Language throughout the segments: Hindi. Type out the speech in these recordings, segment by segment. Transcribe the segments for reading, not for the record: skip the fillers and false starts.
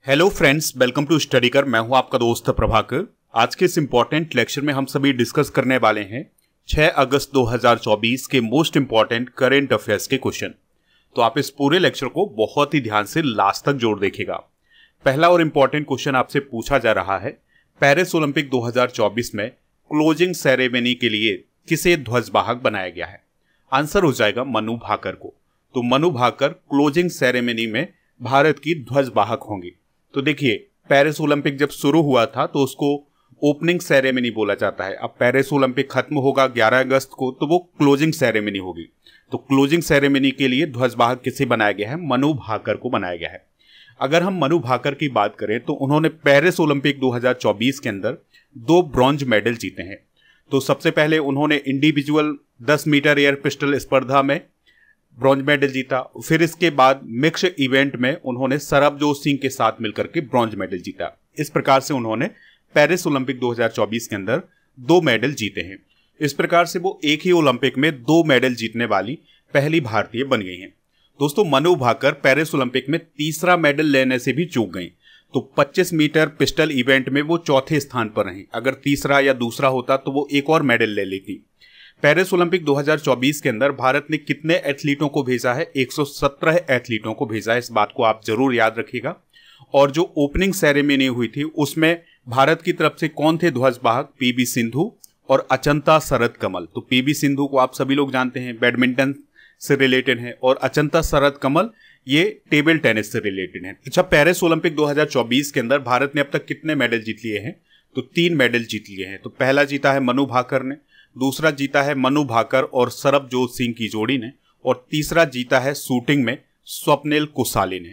Hello friends, welcome to study कर। मैं हूं आपका दोस्त प्रभाकर। आज के इस इंपॉर्टेंट लेक्चर में हम सभी डिस्कस करने वाले हैं 6 अगस्त 2024 के मोस्ट इंपॉर्टेंट करंट अफेयर्स के क्वेश्चन। तो आप इस पूरे लेक्चर को बहुत ही ध्यान से लास्ट तक जोड़ देखिएगा। पहला और इंपॉर्टेंट क्वेश्चन आपसे पूछा जा रहा है, पेरिस ओलंपिक 2024 में क्लोजिंग सेरेमनी के लिए किसे ध्वजवाहक बनाया गया है? आंसर हो जाएगा मनु भाकर को। तो मनु भाकर क्लोजिंग सेरेमनी में भारत की ध्वजवाहक होंगी। तो देखिए, पेरिस ओलंपिक जब शुरू हुआ था तो उसको ओपनिंग सेरेमनी बोला जाता है। अब पेरिस ओलंपिक खत्म होगा 11 अगस्त को, तो वो क्लोजिंग सेरेमनी होगी। तो क्लोजिंग सेरेमनी के लिए ध्वजवाहक किसे बनाया गया है? मनु भाकर को बनाया गया है। अगर हम मनु भाकर की बात करें तो उन्होंने पेरिस ओलंपिक 2024 के अंदर 2 ब्रॉन्ज मेडल जीते हैं। तो सबसे पहले उन्होंने इंडिविजुअल 10 मीटर एयर पिस्टल स्पर्धा में ब्रॉन्ज मेडल जीता। फिर इसके बाद मिक्स इवेंट में उन्होंने सरबजोत सिंह के साथ मिलकर के ब्रॉन्ज मेडल जीता। इस प्रकार से उन्होंने पेरिस ओलंपिक 2024 के अंदर 2 मेडल जीते हैं। इस प्रकार से वो एक ही ओलंपिक में 2 मेडल जीतने वाली पहली भारतीय बन गई हैं। दोस्तों, मनु भाकर पेरिस ओलंपिक में तीसरा मेडल लेने से भी चूक गई। तो 25 मीटर पिस्टल इवेंट में वो चौथे स्थान पर रहीं। अगर तीसरा या दूसरा होता तो वो एक और मेडल ले लेती। पेरिस ओलंपिक 2024 के अंदर भारत ने कितने एथलीटों को भेजा है? 117 एथलीटों को भेजा है। इस बात को आप जरूर याद रखिएगा। और जो ओपनिंग सेरेमनी हुई थी उसमें भारत की तरफ से कौन थे ध्वजवाहक? पीवी सिंधु और अचंता शरद कमल। तो पीवी सिंधु को आप सभी लोग जानते हैं, बैडमिंटन से रिलेटेड है, और अचंता शरद कमल ये टेबल टेनिस से रिलेटेड है। अच्छा, पेरिस ओलंपिक 2024 के अंदर भारत ने अब तक कितने मेडल जीत लिए हैं? तो 3 मेडल जीत लिए हैं। तो पहला जीता है मनु भाकर ने, दूसरा जीता है मनु भाकर और सरबजोत सिंह की जोड़ी ने, और तीसरा जीता है शूटिंग में स्वप्निल कुसाली ने।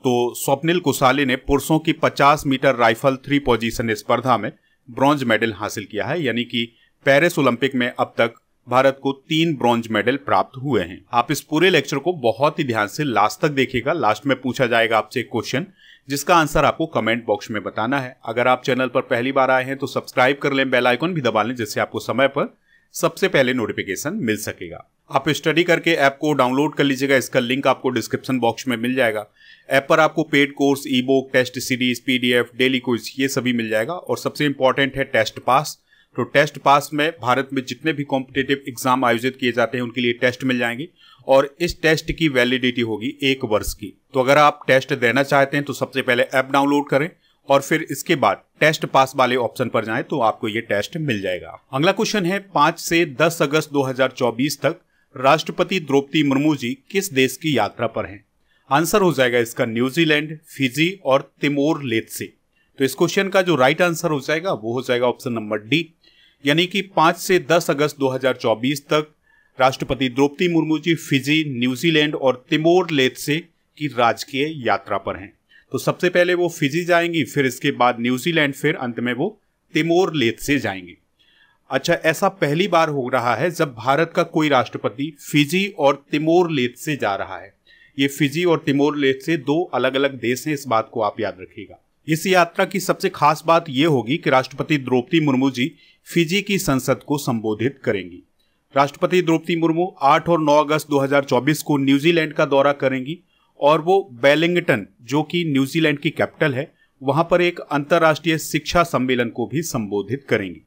तो स्वप्निल कुसाली ने पुरुषों की 50 मीटर राइफल 3 पोजीशन स्पर्धा में ब्रॉन्ज मेडल हासिल किया है। यानी कि पेरिस ओलंपिक में अब तक भारत को 3 ब्रॉन्ज मेडल प्राप्त हुए हैं। आप इस पूरे लेक्चर को बहुत ही ध्यान से लास्ट तक देखिएगा। लास्ट में पूछा जाएगा आपसे एक क्वेश्चन, जिसका आंसर आपको कमेंट बॉक्स में बताना है। अगर आप चैनल पर पहली बार आए हैं तो सब्सक्राइब कर लें, बेल आइकन भी दबा लें, जिससे आपको समय पर सबसे पहले नोटिफिकेशन मिल सकेगा। आप स्टडी करके ऐप को डाउनलोड कर लीजिएगा। इसका लिंक आपको डिस्क्रिप्शन बॉक्स में मिल जाएगा। ऐप पर आपको paid course, e book, test series, PDF, daily quiz ये सभी मिल जाएगा। और सबसे इंपॉर्टेंट है टेस्ट पास। तो टेस्ट पास में भारत में जितने भी कॉम्पिटिटिव एग्जाम आयोजित किए जाते हैं उनके लिए टेस्ट मिल जाएंगे, और इस टेस्ट की वैलिडिटी होगी 1 वर्ष की। तो अगर आप टेस्ट देना चाहते हैं तो सबसे पहले ऐप डाउनलोड करें और फिर इसके बाद टेस्ट पास वाले ऑप्शन पर जाएं तो आपको ये टेस्ट मिल जाएगा। अगला क्वेश्चन है, 5 से 10 अगस्त 2024 तक राष्ट्रपति द्रौपदी मुर्मू जी किस देश की यात्रा पर हैं? आंसर हो जाएगा इसका न्यूजीलैंड, फिजी और तिमोर लेत्से। तो इस क्वेश्चन का जो राइट आंसर हो जाएगा वो हो जाएगा ऑप्शन नंबर डी। यानी कि 5 से 10 अगस्त 2024 तक राष्ट्रपति द्रौपदी मुर्मू जी फिजी, न्यूजीलैंड और तिमोर लेत्से की राजकीय यात्रा पर हैं। तो सबसे पहले वो फिजी जाएंगी, फिर इसके बाद न्यूजीलैंड, फिर अंत में वो तिमोर लेत्से जाएंगी। अच्छा, ऐसा पहली बार हो रहा है जब भारत का कोई राष्ट्रपति फिजी और तिमोर लेत्से जा रहा है। ये फिजी और तिमोर लेत्से 2 अलग अलग देश हैं, इस बात को आप याद रखिएगा। इस यात्रा की सबसे खास बात यह होगी कि राष्ट्रपति द्रौपदी मुर्मू जी फिजी की संसद को संबोधित करेंगी। राष्ट्रपति द्रौपदी मुर्मू 8 और 9 अगस्त 2024 को न्यूजीलैंड का दौरा करेंगी, और वो वेलिंगटन, जो कि न्यूजीलैंड की कैपिटल है, वहां पर एक अंतर्राष्ट्रीय शिक्षा सम्मेलन को भी संबोधित करेंगी।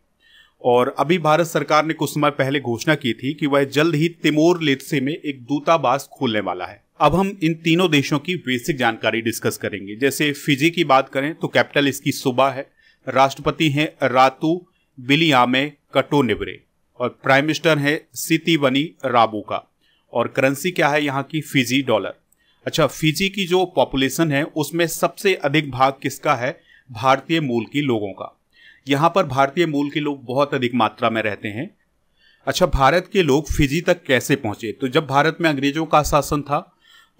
और अभी भारत सरकार ने कुछ समय पहले घोषणा की थी कि वह जल्द ही तिमोर लेत्से में एक दूतावास खोलने वाला है। अब हम इन तीनों देशों की बेसिक जानकारी डिस्कस करेंगे। जैसे फिजी की बात करें तो कैपिटल इसकी सुबा है, राष्ट्रपति हैं रातू बिलियामे कटोनिब्रे, और प्राइम मिनिस्टर है सितिवनी राबुका, और करेंसी क्या है यहाँ की? Fiji dollar. अच्छा, फिजी की जो पॉपुलेशन है उसमें सबसे अधिक भाग किसका है? भारतीय मूल के लोगों का। यहाँ पर भारतीय मूल के लोग बहुत अधिक मात्रा में रहते हैं। अच्छा, भारत के लोग फिजी तक कैसे पहुंचे? तो जब भारत में अंग्रेजों का शासन था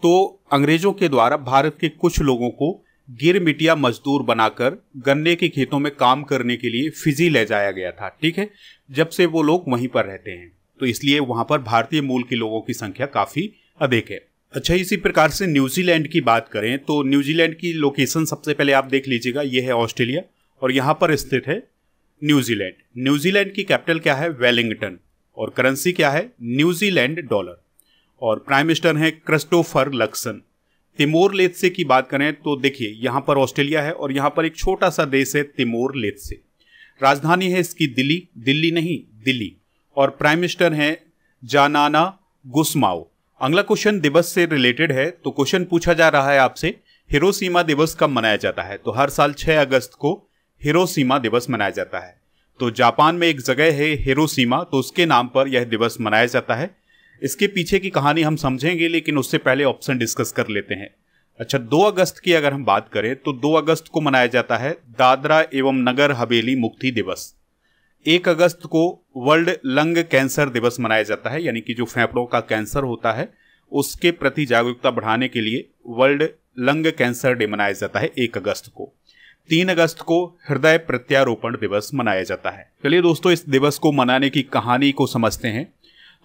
तो अंग्रेजों के द्वारा भारत के कुछ लोगों को गिरमिटिया मजदूर बनाकर गन्ने के खेतों में काम करने के लिए फिजी ले जाया गया था। ठीक है, जब से वो लोग वहीं पर रहते हैं, तो इसलिए वहां पर भारतीय मूल के लोगों की संख्या काफी अधिक है। अच्छा, इसी प्रकार से न्यूजीलैंड की बात करें तो न्यूजीलैंड की लोकेशन सबसे पहले आप देख लीजिएगा। यह है ऑस्ट्रेलिया और यहाँ पर स्थित है न्यूजीलैंड। न्यूजीलैंड की कैपिटल क्या है? वेलिंगटन, और करेंसी क्या है? न्यूजीलैंड डॉलर, और प्राइम मिनिस्टर हैं क्रिस्टोफर लक्सन। तिमोर लेत्से की बात करें तो देखिए यहाँ पर ऑस्ट्रेलिया है और यहाँ पर एक छोटा सा देश है तिमोर लेत्से। राजधानी है इसकी दिल्ली, दिल्ली नहीं दिल्ली, और प्राइम मिनिस्टर है जानाना गुस्माओ। अगला क्वेश्चन दिवस से रिलेटेड है। तो क्वेश्चन पूछा जा रहा है आपसे, हिरोशिमा दिवस कब मनाया जाता है? तो हर साल 6 अगस्त को हिरोशिमा दिवस मनाया जाता है। तो जापान में एक जगह है हिरोशिमा, तो उसके नाम पर यह दिवस मनाया जाता है। इसके पीछे की कहानी हम समझेंगे, लेकिन उससे पहले ऑप्शन डिस्कस कर लेते हैं। अच्छा, 2 अगस्त की अगर हम बात करें तो 2 अगस्त को मनाया जाता है दादरा एवं नगर हवेली मुक्ति दिवस। 1 अगस्त को वर्ल्ड लंग कैंसर दिवस मनाया जाता है, यानी कि जो फेफड़ों का कैंसर होता है उसके प्रति जागरूकता बढ़ाने के लिए वर्ल्ड लंग कैंसर डे मनाया जाता है 1 अगस्त को। 3 अगस्त को हृदय प्रत्यारोपण दिवस मनाया जाता है। चलिए दोस्तों, इस दिवस को मनाने की कहानी को समझते हैं।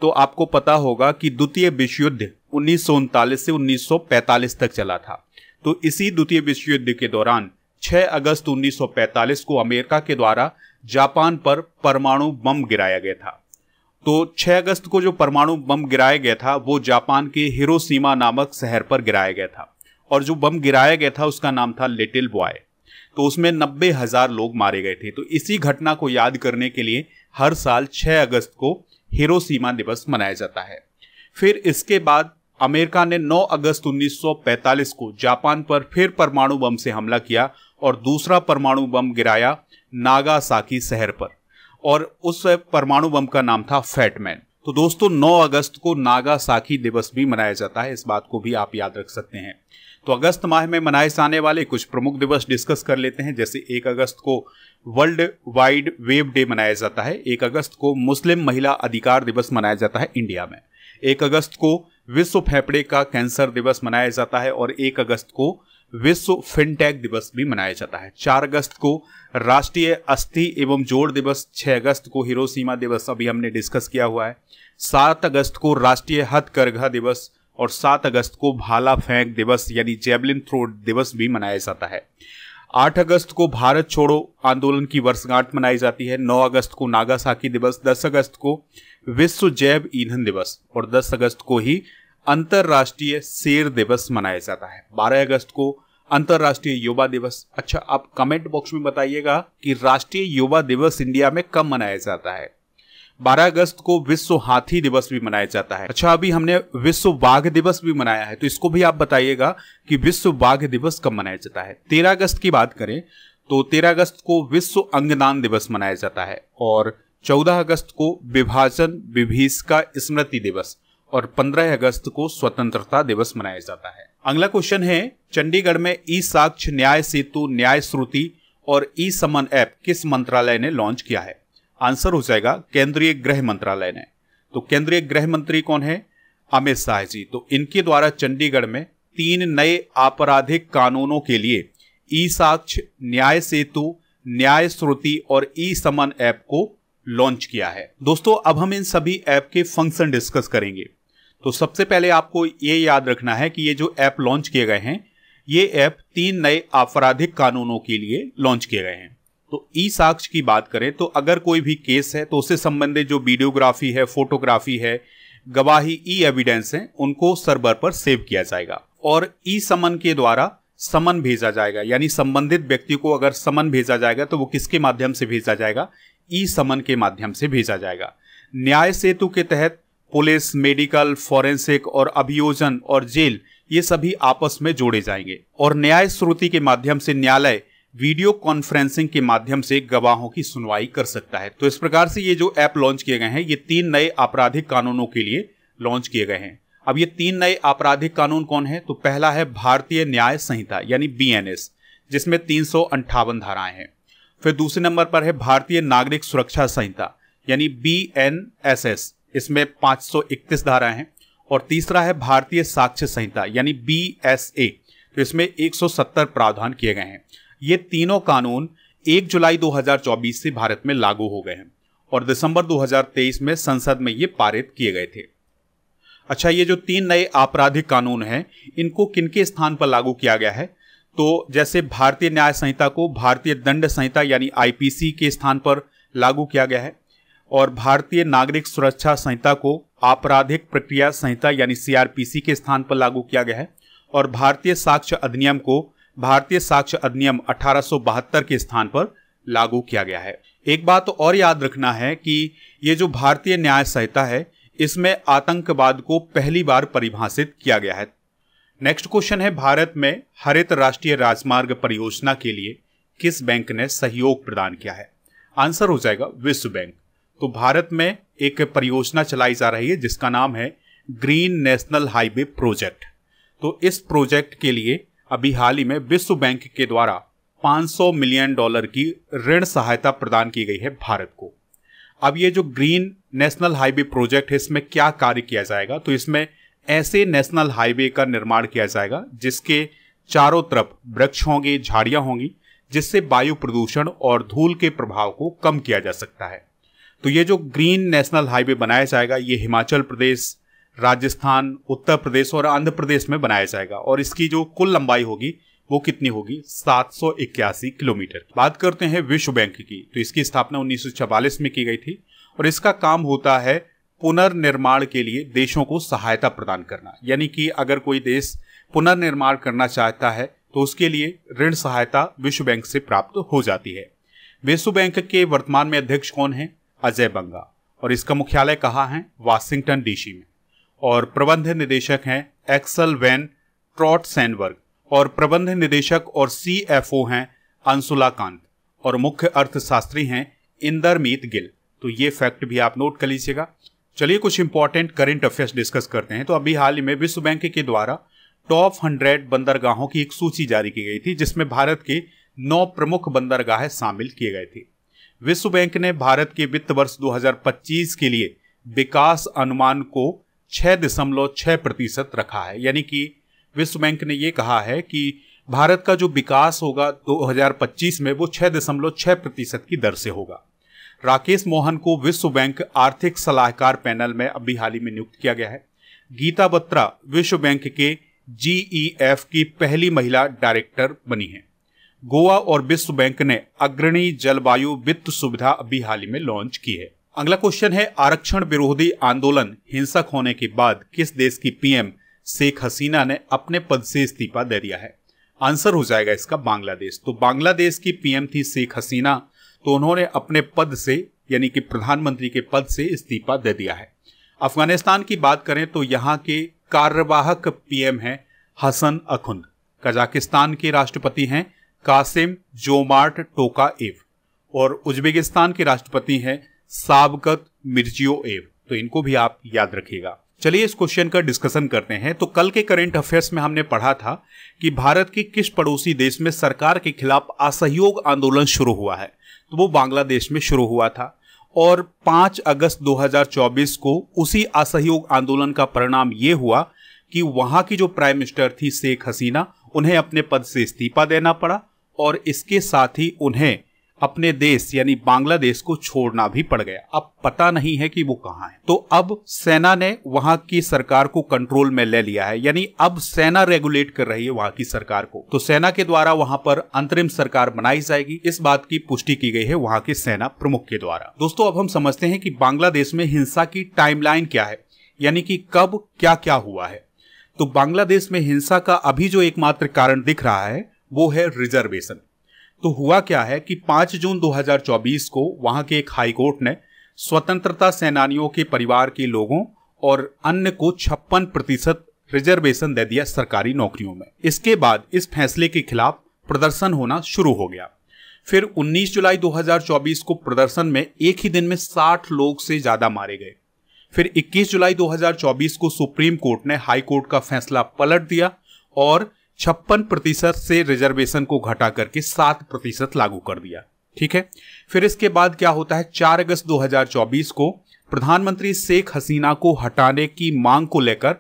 तो आपको पता होगा कि द्वितीय विश्व युद्ध 1939 से 1945 तक चला था। तो इसी द्वितीय विश्व युद्ध के दौरान 6 अगस्त 1945 को अमेरिका के द्वारा जापान पर परमाणु बम गिराया गया था। तो 6 अगस्त को जो परमाणु बम गिराया गया था वो जापान के हिरोशिमा नामक शहर पर गिराया गया था, और जो बम गिराया गया था उसका नाम था लिटिल बॉय। तो उसमें 90,000 लोग मारे गए थे। तो इसी घटना को याद करने के लिए हर साल 6 अगस्त को हिरोशिमा दिवस मनाया जाता है। फिर इसके बाद अमेरिका ने 9 अगस्त 1945 को जापान पर फिर परमाणु बम से हमला किया और दूसरा परमाणु बम गिराया नागासाकी शहर पर, और उस परमाणु बम का नाम था फैटमैन। तो दोस्तों 9 अगस्त को नागासाकी दिवस भी मनाया जाता है, इस बात को भी आप याद रख सकते हैं। तो अगस्त माह में मनाए जाने वाले कुछ प्रमुख दिवस डिस्कस कर लेते हैं। जैसे 1 अगस्त को वर्ल्ड वाइड वेब डे मनाया जाता है। 1 अगस्त को मुस्लिम महिला अधिकार दिवस मनाया जाता है इंडिया में। 1 अगस्त को विश्व फेफड़े का कैंसर दिवस मनाया जाता है और 1 अगस्त को विश्व फिनटेक दिवस भी मनाया जाता है। 4 अगस्त को राष्ट्रीय अस्थि एवं जोड़ दिवस, 6 अगस्त को हिरोशिमा दिवस अभी हमने डिस्कस किया हुआ है, 7 अगस्त को राष्ट्रीय हथकरघा दिवस और 7 अगस्त को भाला फेंक दिवस यानी जेवलिन थ्रो दिवस भी मनाया जाता है। 8 अगस्त को भारत छोड़ो आंदोलन की वर्षगांठ मनाई जाती है। 9 अगस्त को नागासाकी दिवस, 10 अगस्त को विश्व जैव ईंधन दिवस और 10 अगस्त को ही अंतरराष्ट्रीय शेर दिवस मनाया जाता है। 12 अगस्त को अंतरराष्ट्रीय युवा दिवस। अच्छा, आप कमेंट बॉक्स में बताइएगा कि राष्ट्रीय युवा दिवस इंडिया में कब मनाया जाता है। 12 अगस्त को विश्व हाथी दिवस भी मनाया जाता है। अच्छा, अभी हमने विश्व बाघ दिवस भी मनाया है, तो इसको भी आप बताइएगा कि विश्व बाघ दिवस कब मनाया जाता है। 13 अगस्त की बात करें तो 13 अगस्त को विश्व अंगदान दिवस मनाया जाता है और 14 अगस्त को विभाजन विभीषिका स्मृति दिवस और 15 अगस्त को स्वतंत्रता दिवस मनाया जाता है। अगला क्वेश्चन है, चंडीगढ़ में ई साक्ष्य, न्याय सेतु, न्याय श्रुति और ई समन ऐप किस मंत्रालय ने लॉन्च किया है? आंसर हो जाएगा केंद्रीय गृह मंत्रालय ने। तो केंद्रीय गृह मंत्री कौन है? अमित शाह जी। तो इनके द्वारा चंडीगढ़ में 3 नए आपराधिक कानूनों के लिए ई साक्ष्य, न्याय सेतु, न्याय श्रुति और ई समन ऐप को लॉन्च किया है। दोस्तों अब हम इन सभी ऐप के फंक्शन डिस्कस करेंगे। तो सबसे पहले आपको ये याद रखना है कि ये जो ऐप लॉन्च किए गए हैं, ये ऐप 3 नए आपराधिक कानूनों के लिए लॉन्च किए गए हैं। तो ई साक्ष्य की बात करें तो अगर कोई भी केस है तो उससे संबंधित जो वीडियोग्राफी है, फोटोग्राफी है, गवाही, ई एविडेंस है, उनको सर्वर पर सेव किया जाएगा। और ई समन के द्वारा समन भेजा जाएगा, यानी संबंधित व्यक्ति को अगर समन भेजा जाएगा तो वो किसके माध्यम से भेजा जाएगा? ई समन के माध्यम से भेजा जाएगा। न्याय सेतु के तहत पुलिस, मेडिकल, फॉरेंसिक और अभियोजन और जेल ये सभी आपस में जोड़े जाएंगे। और न्याय श्रुति के माध्यम से न्यायालय वीडियो कॉन्फ्रेंसिंग के माध्यम से गवाहों की सुनवाई कर सकता है। तो इस प्रकार से ये जो ऐप लॉन्च किए गए हैं, ये 3 नए आपराधिक कानूनों के लिए लॉन्च किए गए हैं। अब ये 3 नए आपराधिक कानून कौन है? तो पहला है भारतीय न्याय संहिता यानी BNS, जिसमें 358 धाराएं हैं। फिर दूसरे नंबर पर है भारतीय नागरिक सुरक्षा संहिता यानी BNSS, इसमें 531 धाराएं हैं। और तीसरा है भारतीय साक्ष्य संहिता यानी BSA, तो इसमें 170 प्रावधान किए गए हैं। ये तीनों कानून 1 जुलाई 2024 से भारत में लागू हो गए हैं और दिसंबर 2023 में संसद में ये पारित किए गए थे। अच्छा, ये जो 3 नए आपराधिक कानून हैं, इनको किनके स्थान पर लागू किया गया है? तो जैसे भारतीय न्याय संहिता को भारतीय दंड संहिता यानी IPC के स्थान पर लागू किया गया है और भारतीय नागरिक सुरक्षा संहिता को आपराधिक प्रक्रिया संहिता यानी CRPC के स्थान पर लागू किया गया है और भारतीय साक्ष्य अधिनियम को भारतीय साक्ष्य अधिनियम 1872 के स्थान पर लागू किया गया है। एक बात और याद रखना है कि ये जो भारतीय न्याय संहिता है इसमें आतंकवाद को पहली बार परिभाषित किया गया है। नेक्स्ट क्वेश्चन है, भारत में हरित राष्ट्रीय राजमार्ग परियोजना के लिए किस बैंक ने सहयोग प्रदान किया है? आंसर हो जाएगा विश्व बैंक। तो भारत में एक परियोजना चलाई जा रही है जिसका नाम है ग्रीन नेशनल हाईवे प्रोजेक्ट। तो इस प्रोजेक्ट के लिए अभी हाल ही में विश्व बैंक के द्वारा $500 मिलियन की ऋण सहायता प्रदान की गई है भारत को। अब ये जो ग्रीन नेशनल हाईवे प्रोजेक्ट है इसमें क्या कार्य किया जाएगा? तो इसमें ऐसे नेशनल हाईवे का निर्माण किया जाएगा जिसके चारों तरफ वृक्ष होंगे, झाड़ियां होंगी, जिससे वायु प्रदूषण और धूल के प्रभाव को कम किया जा सकता है। तो ये जो ग्रीन नेशनल हाईवे बनाया जाएगा ये हिमाचल प्रदेश, राजस्थान, उत्तर प्रदेश और आंध्र प्रदेश में बनाया जाएगा और इसकी जो कुल लंबाई होगी वो कितनी होगी? 781 किलोमीटर। बात करते हैं विश्व बैंक की, तो इसकी स्थापना 1944 में की गई थी और इसका काम होता है पुनर्निर्माण के लिए देशों को सहायता प्रदान करना। यानी कि अगर कोई देश पुनर्निर्माण करना चाहता है तो उसके लिए ऋण सहायता विश्व बैंक से प्राप्त हो जाती है। विश्व बैंक के वर्तमान में अध्यक्ष कौन है? अजय बंगा। और इसका मुख्यालय कहाँ है? वाशिंगटन डीसी में। और प्रबंध निदेशक हैं एक्सल वैन ट्रॉटसेनबर्ग और प्रबंध निदेशक और CFO हैं अंशुला कांत और मुख्य अर्थशास्त्री हैं इंदरमीत गिल। तो ये फैक्ट भी आप नोट कर लीजिएगा। चलिए कुछ इंपॉर्टेंट करंट अफेयर्स डिस्कस करते हैं। तो अभी हाल ही में विश्व बैंक के द्वारा टॉप 100 बंदरगाहों की एक सूची जारी की गई थी जिसमें भारत के 9 प्रमुख बंदरगाहें शामिल किए गए थे। विश्व बैंक ने भारत के वित्त वर्ष 2025 के लिए विकास अनुमान को 6.6% रखा है। यानी कि विश्व बैंक ने ये कहा है कि भारत का जो विकास होगा 2025 में वो 6.6% की दर से होगा। राकेश मोहन को विश्व बैंक आर्थिक सलाहकार पैनल में अभी हाल ही में नियुक्त किया गया है। गीता बत्रा विश्व बैंक के GEF की पहली महिला डायरेक्टर बनी है। गोवा और विश्व बैंक ने अग्रणी जलवायु वित्त सुविधा अभी हाल ही में लॉन्च की है। अगला क्वेश्चन है, आरक्षण विरोधी आंदोलन हिंसक होने के बाद किस देश की PM शेख हसीना ने अपने पद से इस्तीफा दे दिया है? आंसर हो जाएगा इसका बांग्लादेश। तो बांग्लादेश की PM थी शेख हसीना, तो उन्होंने अपने पद से यानी कि प्रधानमंत्री के पद से इस्तीफा दे दिया है। अफगानिस्तान की बात करें तो यहाँ के कार्यवाहक PM हैं हसन अखुंद। कजाकिस्तान के राष्ट्रपति हैं कासिम जोमार्ट टोकाएव और उज्बेकिस्तान के राष्ट्रपति हैं साबकत मिर्जियोएव। तो इनको भी आप याद रखिएगा। चलिए इस क्वेश्चन का डिस्कशन करते हैं। तो कल के करंट अफेयर्स में हमने पढ़ा था कि भारत के किस पड़ोसी देश में सरकार के खिलाफ असहयोग आंदोलन शुरू हुआ है? तो वो बांग्लादेश में शुरू हुआ था और 5 अगस्त 2024 को उसी असहयोग आंदोलन का परिणाम ये हुआ कि वहां की जो प्राइम मिनिस्टर थी शेख हसीना, उन्हें अपने पद से इस्तीफा देना पड़ा और इसके साथ ही उन्हें अपने देश यानी बांग्लादेश को छोड़ना भी पड़ गया। अब पता नहीं है कि वो कहां है। तो अब सेना ने वहां की सरकार को कंट्रोल में ले लिया है, यानी अब सेना रेगुलेट कर रही है वहां की सरकार को। तो सेना के द्वारा वहां पर अंतरिम सरकार बनाई जाएगी, इस बात की पुष्टि की गई है वहां के सेना प्रमुख के द्वारा। दोस्तों अब हम समझते हैं कि बांग्लादेश में हिंसा की टाइमलाइन क्या है, यानी कि कब क्या क्या हुआ है। तो बांग्लादेश में हिंसा का अभी जो एकमात्र कारण दिख रहा है वो है रिजर्वेशन। तो हुआ क्या है कि 5 जून 2024 को वहां के एक हाई कोर्ट ने स्वतंत्रता सेनानियों के परिवार के लोगों और अन्य को 56% रिजर्वेशन दे दिया सरकारी नौकरियों में। इसके बाद इस फैसले के खिलाफ प्रदर्शन होना शुरू हो गया। फिर 19 जुलाई 2024 को प्रदर्शन में एक ही दिन में 60 लोग से ज्यादा मारे गए। फिर 21 जुलाई 2024 को सुप्रीम कोर्ट ने हाई कोर्ट का फैसला पलट दिया और 56% से रिजर्वेशन को घटा करके 7% लागू कर दिया। ठीक है, फिर इसके बाद क्या होता है, 4 अगस्त 2024 को प्रधानमंत्री शेख हसीना को हटाने की मांग को लेकर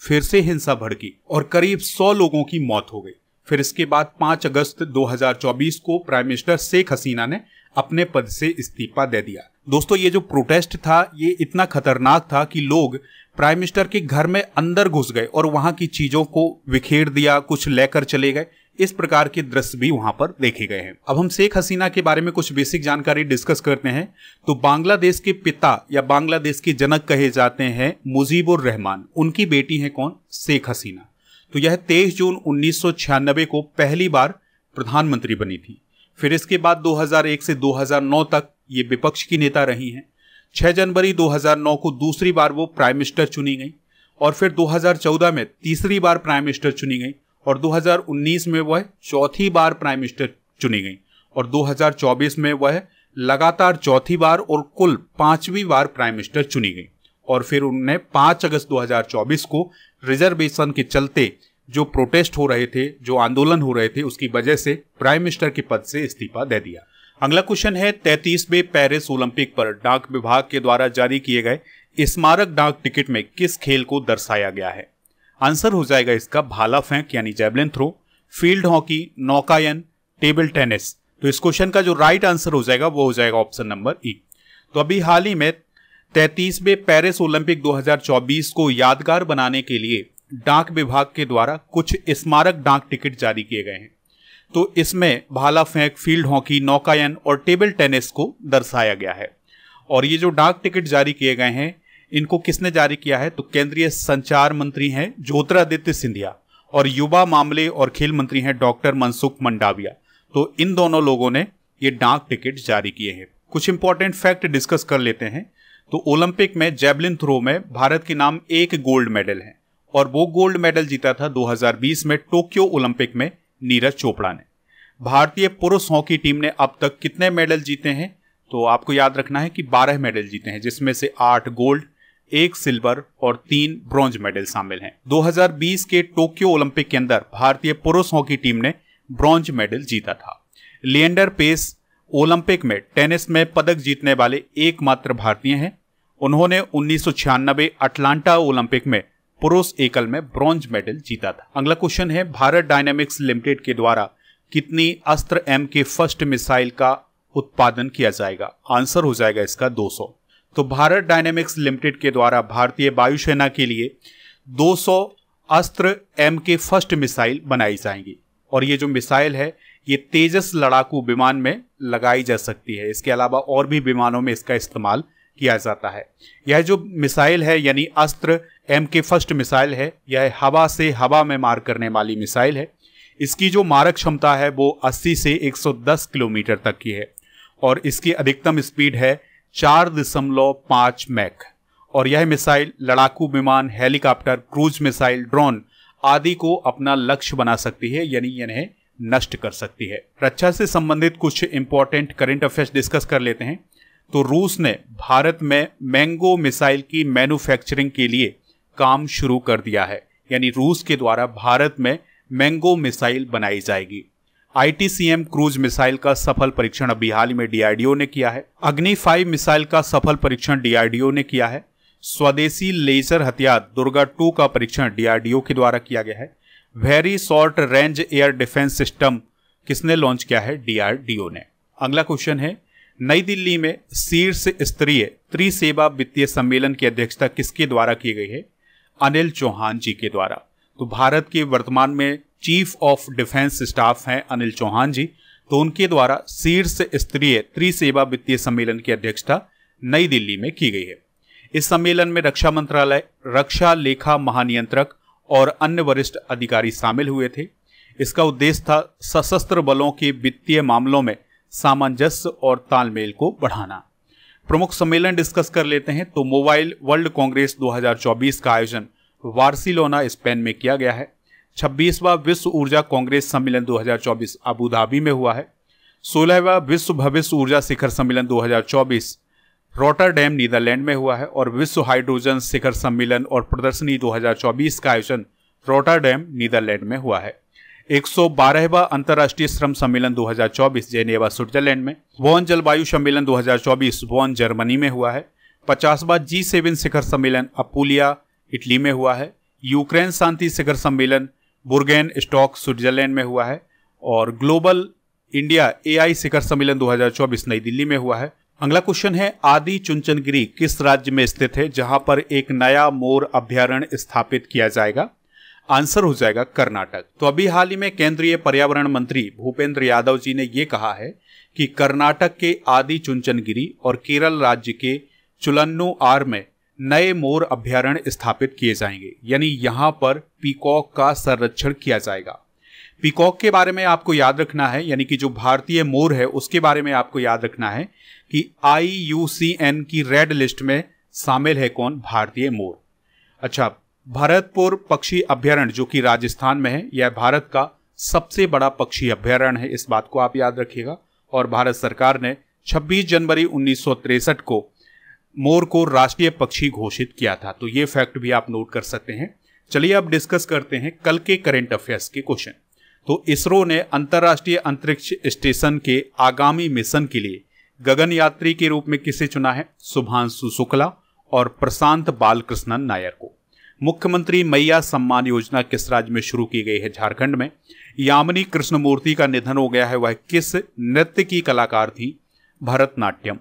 फिर से हिंसा भड़की और करीब 100 लोगों की मौत हो गई। फिर इसके बाद 5 अगस्त 2024 को प्राइम मिनिस्टर शेख हसीना ने अपने पद से इस्तीफा दे दिया। दोस्तों ये जो प्रोटेस्ट था ये इतना खतरनाक था कि लोग प्राइम मिनिस्टर के घर में अंदर घुस गए और वहां की चीजों को बिखेर दिया, कुछ लेकर चले गए। इस प्रकार के दृश्य भी वहां पर देखे गए हैं। अब हम शेख हसीना के बारे में कुछ बेसिक जानकारी डिस्कस करते हैं। तो बांग्लादेश के पिता या बांग्लादेश के जनक कहे जाते हैं मुजीबुर रहमान। उनकी बेटी है कौन? शेख हसीना। तो यह 23 जून 1996 को पहली बार प्रधानमंत्री बनी थी। फिर इसके बाद 2001 से 2009 तक ये विपक्ष की नेता रही हैं। 6 जनवरी 2009 को दूसरी बार वो प्राइम मिनिस्टर चुनी गई और फिर 2014 में तीसरी बार प्राइम मिनिस्टर चुनी गई और 2019 में वह चौथी बार प्राइम मिनिस्टर चुनी गई और 2024 में वह लगातार चौथी बार और कुल 5वीं बार प्राइम मिनिस्टर चुनी गई। और फिर उन्होंने 5 अगस्त 2024 को रिजर्वेशन के चलते जो प्रोटेस्ट हो रहे थे, जो आंदोलन हो रहे थे, उसकी वजह से प्राइम मिनिस्टर के पद से इस्तीफा दे दिया। अगला क्वेश्चन है 33वें पेरिस ओलंपिक पर डाक विभाग के द्वारा जारी किए गए स्मारक डाक टिकट में किस खेल को दर्शाया गया है? आंसर हो जाएगा इसका भाला फेंक यानी जैवलिन थ्रो, फील्ड हॉकी, नौकायन, टेबल टेनिस। तो इस क्वेश्चन का जो राइट आंसर हो जाएगा वो हो जाएगा ऑप्शन नंबर ई। तो अभी हाल ही में 33वें पेरिस ओलंपिक 2024 को यादगार बनाने के लिए डाक विभाग के द्वारा कुछ स्मारक डाक टिकट जारी किए गए हैं। तो इसमें भाला फेंक, फील्ड हॉकी, नौकायन और टेबल टेनिस को दर्शाया गया है। और ये जो डाक टिकट जारी किए गए हैं इनको किसने जारी किया है? तो केंद्रीय संचार मंत्री हैं ज्योतिरादित्य सिंधिया और युवा मामले और खेल मंत्री हैं डॉक्टर मनसुख मंडाविया। तो इन दोनों लोगों ने ये डाक टिकट जारी किए हैं। कुछ इंपॉर्टेंट फैक्ट डिस्कस कर लेते हैं। तो ओलंपिक में जैवलिन थ्रो में भारत के नाम एक गोल्ड मेडल है और वो गोल्ड मेडल जीता था 2020 में टोक्यो ओलंपिक में नीरज चोपड़ा ने। भारतीय पुरुष हॉकी टीम ने अब तक कितने मेडल जीते हैं? तो आपको याद रखना है कि 12 मेडल जीते हैं, जिसमें से 8 गोल्ड, 1 सिल्वर और 3 ब्रॉन्ज मेडल शामिल हैं। 2020 के टोक्यो ओलंपिक के अंदर भारतीय पुरुष हॉकी टीम ने ब्रॉन्ज मेडल जीता था। लिएंडर पेस ओलंपिक में टेनिस में पदक जीतने वाले एकमात्र भारतीय हैं। उन्होंने 1996 अटलांटा ओलंपिक में पुरुष एकल में ब्रॉन्ज मेडल जीता था। अगला क्वेश्चन है भारत डायनेमिक्स लिमिटेड के द्वारा कितनी अस्त्र एम के फर्स्ट मिसाइल का उत्पादन किया जाएगा? आंसर हो जाएगा इसका 200। तो भारत डायनेमिक्स लिमिटेड के द्वारा भारतीय वायुसेना के लिए 200 अस्त्र एम के फर्स्ट मिसाइल बनाई जाएंगी और ये जो मिसाइल है ये तेजस लड़ाकू विमान में लगाई जा सकती है। इसके अलावा और भी विमानों में इसका इस्तेमाल किया जाता है। यह जो मिसाइल है यानी अस्त्र एम के फर्स्ट मिसाइल है, यह हवा से हवा में मार करने वाली मिसाइल है। इसकी जो मारक क्षमता है वो 80 से 110 किलोमीटर तक की है और इसकी अधिकतम स्पीड है 4.5 मैक। और यह मिसाइल लड़ाकू विमान, हेलीकॉप्टर, क्रूज मिसाइल, ड्रोन आदि को अपना लक्ष्य बना सकती है, यानी इन्हें नष्ट कर सकती है। रक्षा से संबंधित कुछ इंपॉर्टेंट करंट अफेयर्स डिस्कस कर लेते हैं। तो रूस ने भारत में मैंगो मिसाइल की मैन्युफैक्चरिंग के लिए काम शुरू कर दिया है, यानी रूस के द्वारा भारत में मैंगो मिसाइल बनाई जाएगी। ITCM क्रूज मिसाइल का सफल परीक्षण अभी हाल ही में DRDO ने किया है। अग्नि 5 मिसाइल का सफल परीक्षण DRDO ने किया है। स्वदेशी लेजर हथियार दुर्गा 2 का परीक्षण DRDO के द्वारा किया गया है। Very short range air defence system किसने लॉन्च किया है? DRDO ने। अगला क्वेश्चन है नई दिल्ली में शीर्ष स्तरीय त्रिसेवा वित्तीय सम्मेलन की अध्यक्षता किसके द्वारा की गई है? अनिल चौहान जी के द्वारा। तो भारत के वर्तमान में चीफ ऑफ डिफेंस स्टाफ हैं अनिल चौहान जी, तो उनके द्वारा शीर्ष स्तरीय त्रिसेवा वित्तीय सम्मेलन की अध्यक्षता नई दिल्ली में की गई है। इस सम्मेलन में रक्षा मंत्रालय, रक्षा लेखा महानियंत्रक और अन्य वरिष्ठ अधिकारी शामिल हुए थे। इसका उद्देश्य था सशस्त्र बलों के वित्तीय मामलों में सामंजस्य और तालमेल को बढ़ाना। प्रमुख सम्मेलन डिस्कस कर लेते हैं। तो मोबाइल वर्ल्ड कांग्रेस 2024 का आयोजन बार्सिलोना, स्पेन में किया गया है। 26वां विश्व ऊर्जा कांग्रेस सम्मेलन 2024 अबू धाबी में हुआ है। 16वां विश्व भविष्य ऊर्जा शिखर सम्मेलन 2024 रॉटरडैम, नीदरलैंड में हुआ है और विश्व हाइड्रोजन शिखर सम्मेलन और प्रदर्शनी 2024 का आयोजन रॉटरडैम, नीदरलैंड में हुआ है। 112वां अंतर्राष्ट्रीय श्रम सम्मेलन 2024 जेनेवा, स्विट्जरलैंड में। वॉन जलवायु सम्मेलन 2024 वॉन, जर्मनी में हुआ है। 50वां G7 शिखर सम्मेलन अपुलिया, इटली में हुआ है। यूक्रेन शांति शिखर सम्मेलन बुर्गेन स्टॉक, स्विट्जरलैंड में हुआ है और ग्लोबल इंडिया AI शिखर सम्मेलन 2024 नई दिल्ली में हुआ है। अगला क्वेश्चन है आदि चुनचनगिरी किस राज्य में स्थित है जहां पर एक नया मोर अभ्यारण्य स्थापित किया जाएगा? आंसर हो जाएगा कर्नाटक। तो अभी हाल ही में केंद्रीय पर्यावरण मंत्री भूपेंद्र यादव जी ने यह कहा है कि कर्नाटक के आदि चुनचनगिरी और केरल राज्य के चुलन्नुआर में नए मोर अभ्यारण्य स्थापित किए जाएंगे, यानी यहां पर पीकॉक का संरक्षण किया जाएगा। पीकॉक के बारे में आपको याद रखना है, यानी कि जो भारतीय मोर है उसके बारे में आपको याद रखना है कि IUCN की रेड लिस्ट में शामिल है कौन? भारतीय मोर। अच्छा, भरतपुर पक्षी अभ्यारण्य जो कि राजस्थान में है, यह भारत का सबसे बड़ा पक्षी अभ्यारण्य है, इस बात को आप याद रखिएगा। और भारत सरकार ने 26 जनवरी 1963 को मोर को राष्ट्रीय पक्षी घोषित किया था। तो ये फैक्ट भी आप नोट कर सकते हैं। चलिए अब डिस्कस करते हैं कल के करंट अफेयर्स के क्वेश्चन। तो इसरो ने अंतर्राष्ट्रीय अंतरिक्ष स्टेशन के आगामी मिशन के लिए गगन यात्री के रूप में किसे चुना है? शुभांशु शुक्ला और प्रशांत बालकृष्णन नायर को। मुख्यमंत्री मैया सम्मान योजना किस राज्य में शुरू की गई है? झारखंड में। यामिनी कृष्णमूर्ति का निधन हो गया है, वह किस नृत्य की कलाकार थी? भरतनाट्यम।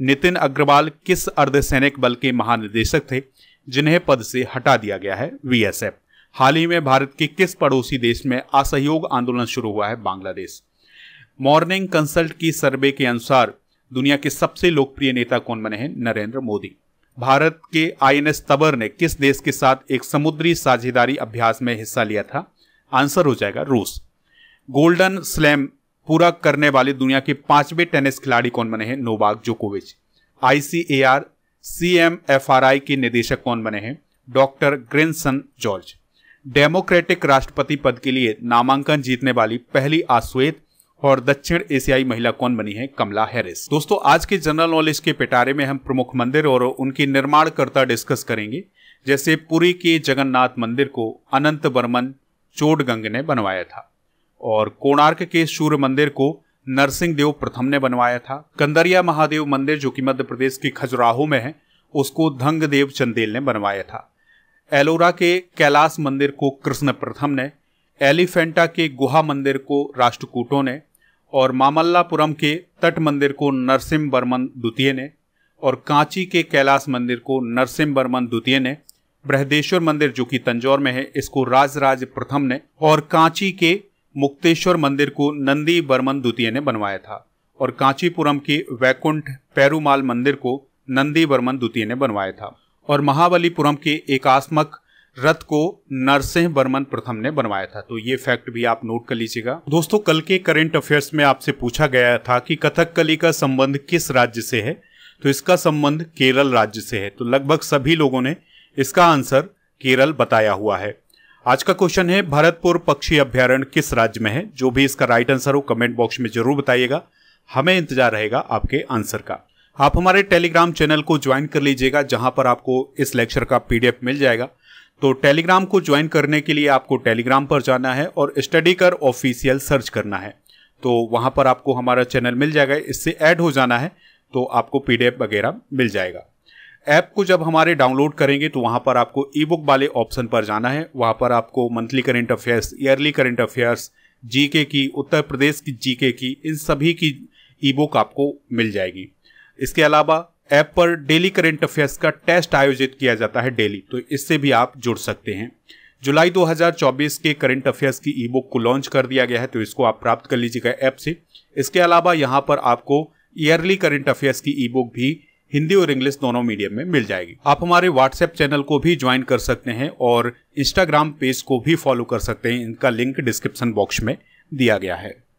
नितिन अग्रवाल किस अर्धसैनिक बल के महानिदेशक थे जिन्हें पद से हटा दिया गया है? VSF। हाल ही में भारत के किस पड़ोसी देश में असहयोग आंदोलन शुरू हुआ है? बांग्लादेश। मॉर्निंग कंसल्ट की सर्वे के अनुसार दुनिया के सबसे लोकप्रिय नेता कौन बने हैं? नरेंद्र मोदी। भारत के INS तबर ने किस देश के साथ एक समुद्री साझेदारी अभ्यास में हिस्सा लिया था? आंसर हो जाएगा रूस। गोल्डन स्लैम पूरा करने वाले दुनिया के 5वें टेनिस खिलाड़ी कौन बने हैं? नोवाक जोकोविच। ICAR CMFRI के निदेशक कौन बने हैं? Doctor ग्रेनसन George. डेमोक्रेटिक राष्ट्रपति पद के लिए नामांकन जीतने वाली पहली अश्वेत और दक्षिण एशियाई महिला कौन बनी है? कमला हैरिस। दोस्तों, आज के जनरल नॉलेज के पिटारे में हम प्रमुख मंदिर और उनके निर्माणकर्ता डिस्कस करेंगे। जैसे पुरी के जगन्नाथ मंदिर को अनंत बर्मन चोडगंग ने बनवाया था, और कोणार्क के सूर्य मंदिर को नरसिंह देव प्रथम ने बनवाया था। कंदरिया महादेव मंदिर जो कि मध्य प्रदेश के खजुराहो में है, उसको धंगदेव चंदेल ने बनवाया था। एलोरा के कैलाश मंदिर को कृष्ण प्रथम ने, एलिफेंटा के गुहा मंदिर को राष्ट्रकूटों ने, और मामल्लापुरम के तट मंदिर को नरसिम्ह वर्मन द्वितीय ने, और कांची के कैलाश मंदिर को नरसिम्ह वर्मन द्वितीय ने। बृहदेश्वर मंदिर जो कि तंजौर में है, इसको राजराज प्रथम ने, और कांची के मुक्तेश्वर मंदिर को नंदी वर्मन द्वितीय ने बनवाया था। और कांचीपुरम के वैकुंठ पेरुमाल मंदिर को नंदी वर्मन द्वितीय ने बनवाया था। और महाबलीपुरम के एकात्मक रथ को नरसिंह वर्मन प्रथम ने बनवाया था। तो ये फैक्ट भी आप नोट कर लीजिएगा। दोस्तों, कल के करंट अफेयर्स में आपसे पूछा गया था कि कथकली का संबंध किस राज्य से है? तो इसका संबंध केरल राज्य से है। तो लगभग सभी लोगों ने इसका आंसर केरल बताया हुआ है। आज का क्वेश्चन है, भरतपुर पक्षी अभ्यारण्य किस राज्य में है? जो भी इसका राइट आंसर हो कमेंट बॉक्स में जरूर बताइएगा, हमें इंतजार रहेगा आपके आंसर का। आप हमारे टेलीग्राम चैनल को ज्वाइन कर लीजिएगा, जहां पर आपको इस लेक्चर का PDF मिल जाएगा। तो टेलीग्राम को ज्वाइन करने के लिए आपको टेलीग्राम पर जाना है और स्टडी कर ऑफिशियल सर्च करना है। तो वहां पर आपको हमारा चैनल मिल जाएगा, इससे ऐड हो जाना है तो आपको PDF वगैरह मिल जाएगा। ऐप को जब हमारे डाउनलोड करेंगे तो वहां पर आपको ई-बुक वाले ऑप्शन पर जाना है। वहां पर आपको monthly current affairs, yearly current affairs, GK की, उत्तर प्रदेश की GK की, इन सभी की ई-बुक आपको मिल जाएगी। इसके अलावा ऐप पर डेली करंट अफेयर्स का टेस्ट आयोजित किया जाता है डेली, तो इससे भी आप जुड़ सकते हैं। जुलाई 2024 के करंट अफेयर्स की ई-बुक को लॉन्च कर दिया गया है, तो इसको आप प्राप्त कर लीजिएगा ऐप से। इसके अलावा यहाँ पर आपको ईयरली करंट अफेयर्स की ई-बुक भी हिंदी और इंग्लिश दोनों मीडियम में मिल जाएगी। आप हमारे व्हाट्सएप चैनल को भी ज्वाइन कर सकते हैं और इंस्टाग्राम पेज को भी फॉलो कर सकते हैं। इनका लिंक डिस्क्रिप्शन बॉक्स में दिया गया है।